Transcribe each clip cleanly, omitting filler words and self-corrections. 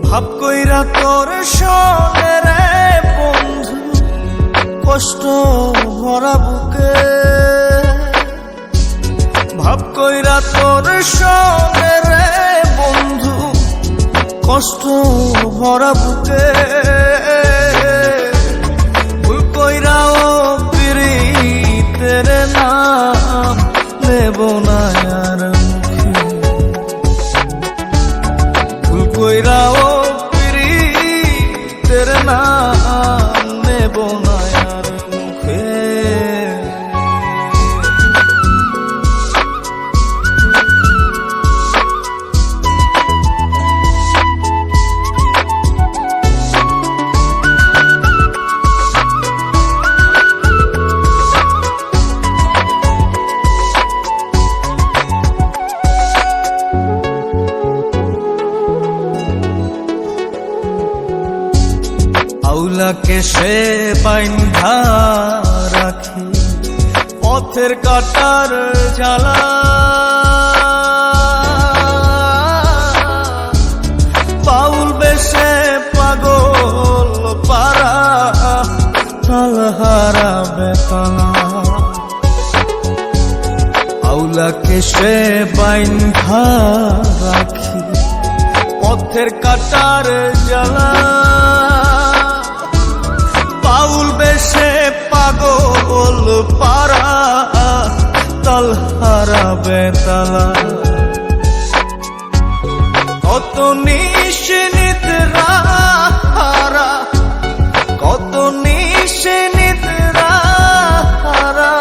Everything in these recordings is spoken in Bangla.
ভাব কইরা তোর সনে রে বন্ধু, কষ্ট ভরা বুকে। ভাব কইরা তোর সনে রে বন্ধু, কষ্ট ভরা বুকে। ভুল কইরাও পিরিতের নাম নেব না আর মুখে। ভুল কইরাও পিরিতের নাম নেব না আর মুখে। আউলাকে সে বাইন্ধা রাখি পথের কাটার জ্বালা। বাউল বেশে পাগল পারা তালহারা বেতনা। আউলাকে সে বাইন্ধা রাখি পথের কাটার জ্বালা। বাউল বেশে পাগল পারা তালহারা বেতালা। কত নিশিনিদ্রা হারা, কত নিশিনিদ্রা হারা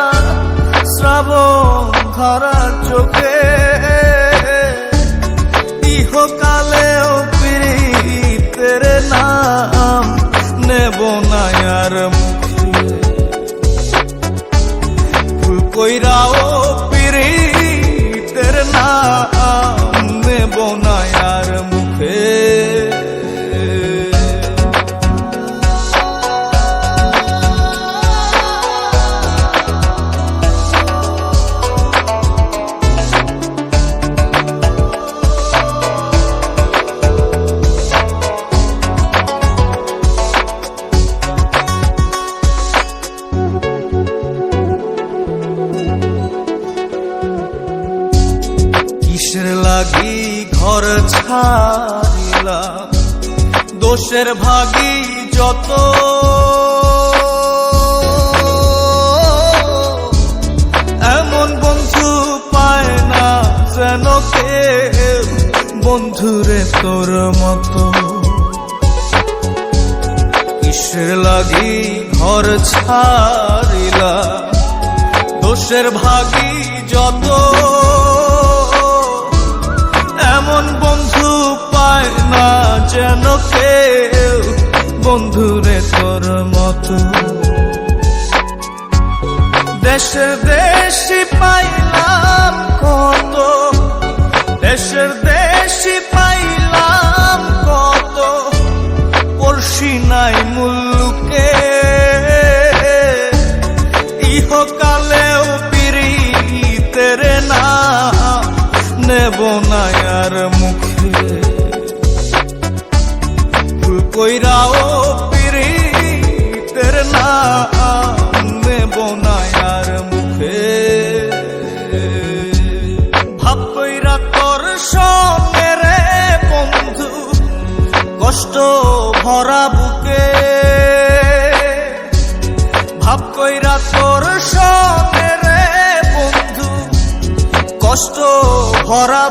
শ্রাবণ ধারা চোখে। ইহকালেও পিরিতের নাম নেব না আর মুখে। ভুল কইরাও পিরিতের নাম নেব না আর মুখে। কিসের লাগি ঘর ছাড়িলাম, দোষের ভাগী যত। এমন বন্ধু পায় না যেন কেউ, বন্ধুরে তোর মতো। কিসের লাগি ঘর ছাড়িলাম, দোষের ভাগী যত। এমন বন্ধু পায় না যেন কেউ, বন্ধুরে তোর মতো। দেশের দেশি পাইলাম কত, দেশের দেশি পাইলাম কত, পড়শি নাই মুল্লুকে। ইহকালেও পিরিতের নাম নেব না আর মুখে। ভুল কইরাও পিরিতের নাম নেব না আর মুখে। ভাব কইরা তোর সঙ্গে রে বন্ধু, কষ্ট ভরা বুকে। ভাব কইরা তোর সঙ্গে রে বন্ধু, কষ্ট ভরা